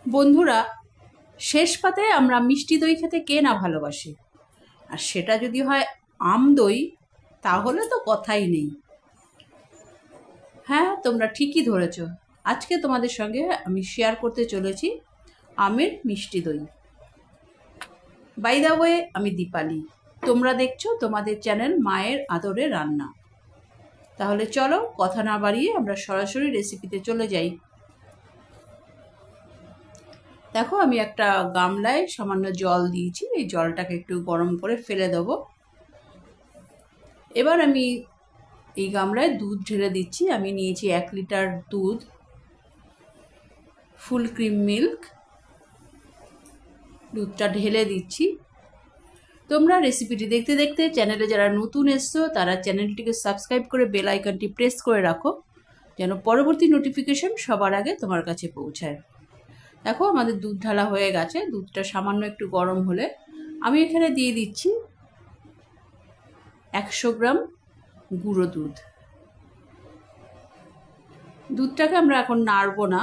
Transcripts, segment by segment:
বন্ধুরা, শেষ পাতে আমরা মিষ্টি দই খেতে কে না ভালোবাসি। আর সেটা যদি হয় আম দই, তাহলে তো কথাই নেই। হ্যাঁ, তোমরা ঠিকই ধরেছ। আজকে তোমাদের সঙ্গে আমি শেয়ার করতে চলেছি আমের মিষ্টি দই। বাই দ্য ওয়ে, আমি দীপালি। তোমরা দেখছো তোমাদের চ্যানেল মায়ের আদরে রান্না। তাহলে চলো কথা না বাড়িয়ে আমরা সরাসরি রেসিপিতে চলে যাই। দেখো, আমি একটা গামলায় সামান্য জল দিয়েছি। এই জলটাকে একটু গরম করে ফেলে দেবো। এবার আমি এই গামলায় দুধ ঢেলে দিচ্ছি। আমি নিয়েছি 1 লিটার দুধ, ফুল ক্রিম মিল্ক। দুধটা ঢেলে দিচ্ছি। তোমরা রেসিপিটি দেখতে দেখতে চ্যানেলে যারা নতুন এসছো তারা চ্যানেলটিকে সাবস্ক্রাইব করে বেল আইকনটি প্রেস করে রাখো, যেন পরবর্তী নোটিফিকেশন সবার আগে তোমার কাছে পৌঁছায়। দেখো, আমাদের দুধ ঢালা হয়ে গেছে। দুধটা সামান্য একটু গরম হলে আমি এখানে দিয়ে দিচ্ছি 100 গ্রাম গুঁড়ো দুধ। দুধটাকে আমরা এখন নাড়বো না।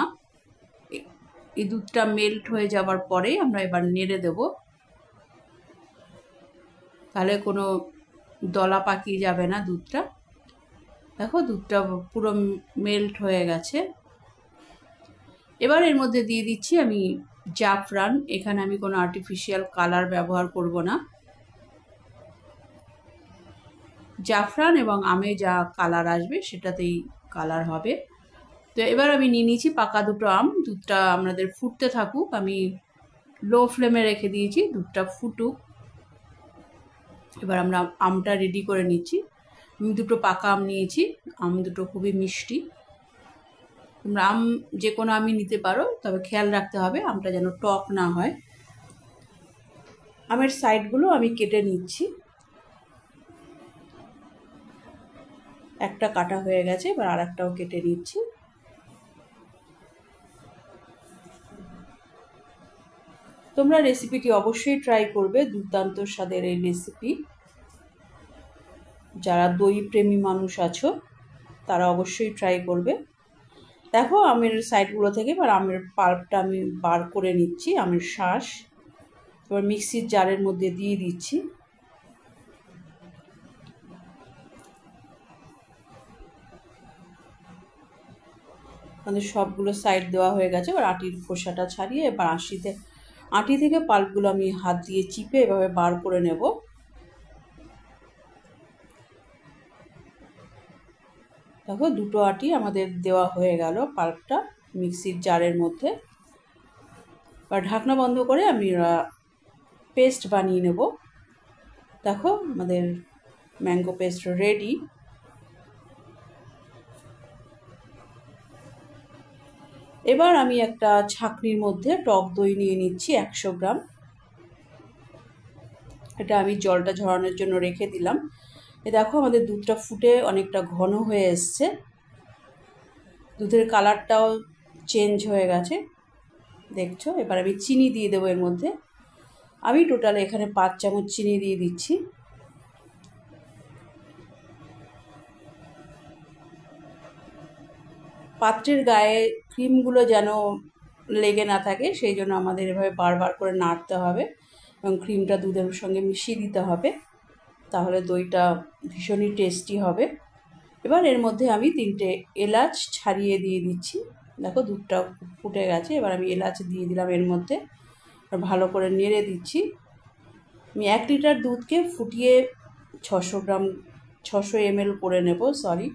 এই দুধটা মেল্ট হয়ে যাওয়ার পরে আমরা এবার নেড়ে দেব, তাহলে কোনো দলা পাকিয়ে যাবে না দুধটা। দেখো, দুধটা পুরো মেল্ট হয়ে গেছে। এবার এর মধ্যে দিয়ে দিচ্ছি আমি জাফরান। এখানে আমি কোনো আর্টিফিশিয়াল কালার ব্যবহার করব না। জাফরান এবং আমে যা কালার আসবে সেটাতেই কালার হবে। তো এবার আমি নিয়ে নিয়েছি পাকা দুটো আম। দুধটা আমাদের ফুটতে থাকুক। আমি লো ফ্লেমে রেখে দিয়েছি, দুধটা ফুটুক। এবার আমরা আমটা রেডি করে নিচ্ছি। আমি দুটো পাকা আম নিয়েছি। আম দুটো খুবই মিষ্টি। তোমরা আম যে কোনো আমই নিতে পারো, তবে খেয়াল রাখতে হবে আমটা যেন টক না হয়। আমের সাইডগুলো আমি কেটে নিচ্ছি। একটা কাটা হয়ে গেছে, এবার আর একটাও কেটে নিচ্ছি। তোমরা রেসিপিটি অবশ্যই ট্রাই করবে। দুর্দান্ত স্বাদের এই রেসিপি। যারা দই প্রেমী মানুষ আছো তারা অবশ্যই ট্রাই করবে। দেখো, আমের সাইডগুলো থেকে এবার আমের পাল্পটা আমি বার করে নিচ্ছি, আমের শাঁস। এবার মিক্সির জারের মধ্যে দিয়ে দিচ্ছি। আমাদের সবগুলো সাইড দেওয়া হয়ে গেছে। এবার আটির খোসাটা ছাড়িয়ে এবার আটি থেকে পাল্পগুলো আমি হাত দিয়ে চিপে এভাবে বার করে নেব। দেখো, দুটো আটি আমাদের দেওয়া হয়ে গেল পাল্পটা মিক্সির জারের মধ্যে। এবার ঢাকনা বন্ধ করে আমি পেস্ট বানিয়ে নেব। দেখো, আমাদের ম্যাঙ্গো পেস্ট রেডি। এবার আমি একটা ছাঁকনির মধ্যে টক দই নিয়ে নিচ্ছি 100 গ্রাম। এটা আমি জলটা ঝরানোর জন্য রেখে দিলাম। দেখো, আমাদের দুধটা ফুটে অনেকটা ঘন হয়ে এসছে। দুধের কালারটাও চেঞ্জ হয়ে গেছে, দেখছো। এবার আমি চিনি দিয়ে দেবো এর মধ্যে। আমি টোটাল এখানে 5 চামচ চিনি দিয়ে দিচ্ছি। পাত্রের গায়ে ক্রিমগুলো যেন লেগে না থাকে, সেই জন্য আমাদের এভাবে বারবার করে নাড়তে হবে এবং ক্রিমটা দুধের সঙ্গে মিশিয়ে দিতে হবে, তাহলে দইটা ভীষণই টেস্টি হবে। এবার এর মধ্যে আমি 3টে এলাচ ছাড়িয়ে দিয়ে দিচ্ছি। দেখো, দুধটা ফুটে গেছে। এবার আমি এলাচ দিয়ে দিলাম এর মধ্যে। ভালো করে নেড়ে দিচ্ছি। আমি 1 লিটার দুধকে ফুটিয়ে 600 ml করে নেব। সরি,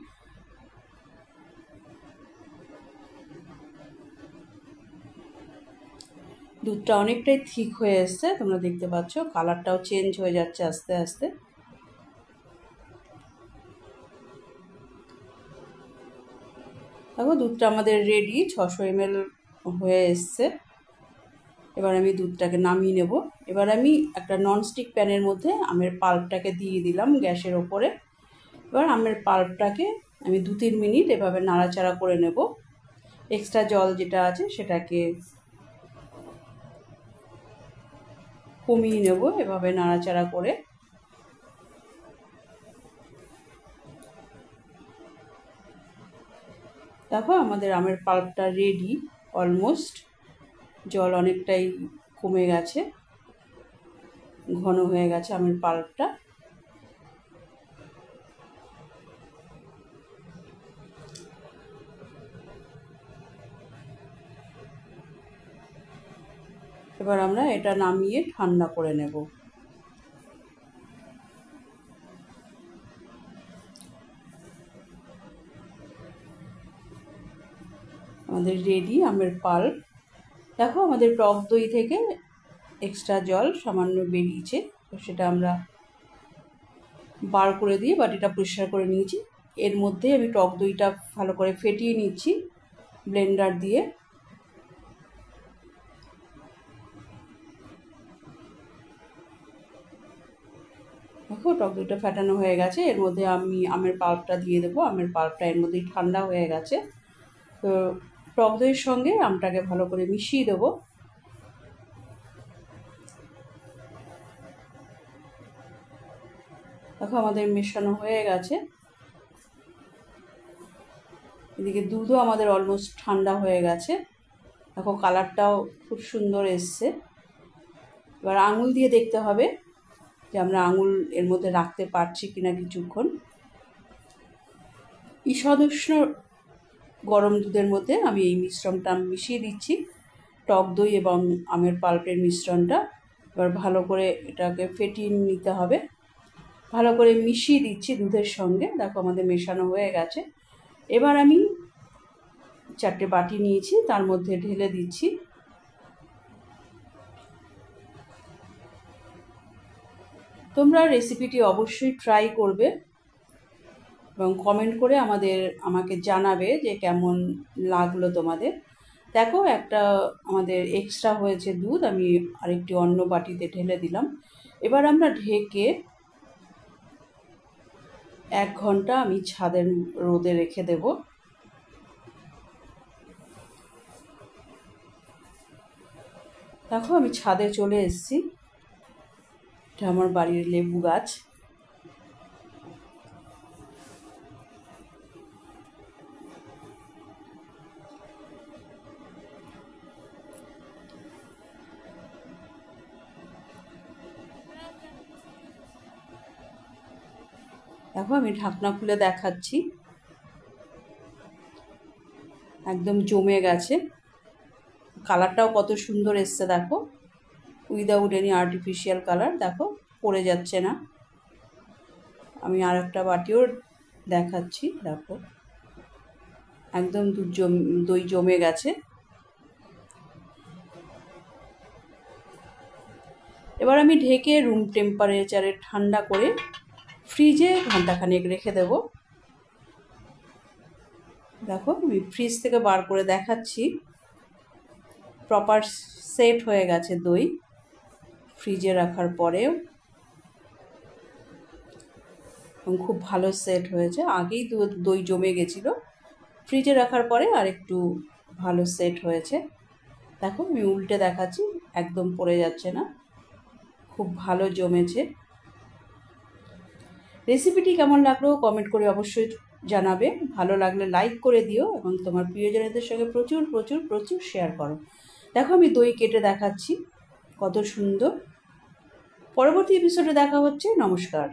দুধটা অনেকটাই থিক হয়ে এসছে, তোমরা দেখতে পাচ্ছ। কালারটাও চেঞ্জ হয়ে যাচ্ছে আস্তে আস্তে। দেখো, দুধটা আমাদের রেডি, 600 ml হয়ে এসছে। এবার আমি দুধটাকে নামিয়ে নেব। এবার আমি একটা ননস্টিক প্যানের মধ্যে আমের পাল্পটাকে দিয়ে দিলাম গ্যাসের ওপরে। এবার আমের পাল্পটাকে আমি 2-3 মিনিট এভাবে নাড়াচাড়া করে নেব। এক্সট্রা জল যেটা আছে সেটাকে কমিয়ে নেব এভাবে নাড়াচাড়া করে। দেখো, আমাদের আমের পাল্পটা রেডি অলমোস্ট। জল অনেকটাই কমে গেছে, ঘন হয়ে গেছে আমের পাল্পটা। এবার আমরা এটা নামিয়ে ঠান্ডা করে নেব। আমাদের রেডি আমের পাল্প। দেখো আমাদের টক দই থেকে এক্সট্রা জল সামান্য বেরিয়েছে, তো সেটা আমরা বার করে দিয়ে বাটিটা পরিষ্কার করে নিয়েছি। এর মধ্যে আমি টক দইটা ভালো করে ফেটিয়ে নিচ্ছি ব্লেন্ডার দিয়ে। দেখো টক দইটা ফেটানো হয়ে গেছে, এর মধ্যে আমি আমের পাল্পটা দিয়ে দেবো। আমের পাল্পটা এর মধ্যেই ঠান্ডা হয়ে গেছে, তো টক দইয়ের সঙ্গে আমটাকে ভালো করে মিশিয়ে দেবো। দেখো আমাদের মেশানো হয়ে গেছে। এদিকে দুধও আমাদের অলমোস্ট ঠান্ডা হয়ে গেছে। দেখো কালারটাও খুব সুন্দর এসছে। এবার আঙুল দিয়ে দেখতে হবে যে আমরা আঙুল এর মধ্যে রাখতে পারছি কিনা কিছুক্ষণ। ঈষদুষ্ণ গরম দুধের মধ্যে আমি এই মিশ্রণটা মিশিয়ে দিচ্ছি, টক দই এবং আমের পাল্পের মিশ্রণটা। এবার ভালো করে এটাকে ফেটিয়ে নিতে হবে। ভালো করে মিশিয়ে দিচ্ছি দুধের সঙ্গে। দেখো আমাদের মেশানো হয়ে গেছে। এবার আমি 4টে বাটি নিয়েছি, তার মধ্যে ঢেলে দিচ্ছি। তোমরা রেসিপিটি অবশ্যই ট্রাই করবে এবং কমেন্ট করে আমাকে জানাবে যে কেমন লাগলো তোমাদের। দেখো একটা আমাদের এক্সট্রা হয়েছে দুধ, আমি আরেকটি অন্য বাটিতে ঢেলে দিলাম। এবার আমরা ঢেকে 1 ঘন্টা আমি ছাদের রোদে রেখে দেব। দেখো আমি ছাদে চলে এসেছি। এটা আমার বাড়ির লেবু গাছ। দেখো আমি ঢাকনা খুলে দেখাচ্ছি, একদম জমে গেছে। কালারটাও কত সুন্দর এসছে দেখো, উইদাউট এনি আর্টিফিশিয়াল কালার। দেখো পড়ে যাচ্ছে না। আমি আর একটা বাটিও দেখাচ্ছি। দেখো একদম দই জমে গেছে। এবার আমি ঢেকে রুম টেম্পারেচারে ঠান্ডা করে ফ্রিজে ঘন্টাখানেক রেখে দেব। দেখো আমি ফ্রিজ থেকে বার করে দেখাচ্ছি, প্রপার সেট হয়ে গেছে দই ফ্রিজে রাখার পরেও, এবং খুব ভালো সেট হয়েছে। আগেই দই জমে গেছিলো, ফ্রিজে রাখার পরে আর একটু ভালো সেট হয়েছে। দেখো আমি উল্টে দেখাচ্ছি, একদম পড়ে যাচ্ছে না, খুব ভালো জমেছে। রেসিপিটি কেমন লাগলো কমেন্ট করে অবশ্যই জানাবে। ভালো লাগলে লাইক করে দিও এবং তোমার প্রিয়জনদের সঙ্গে প্রচুর প্রচুর প্রচুর শেয়ার করো। দেখো আমি দই কেটে দেখাচ্ছি, কত সুন্দর। পরবর্তী এপিসোডে দেখা হচ্ছে। নমস্কার।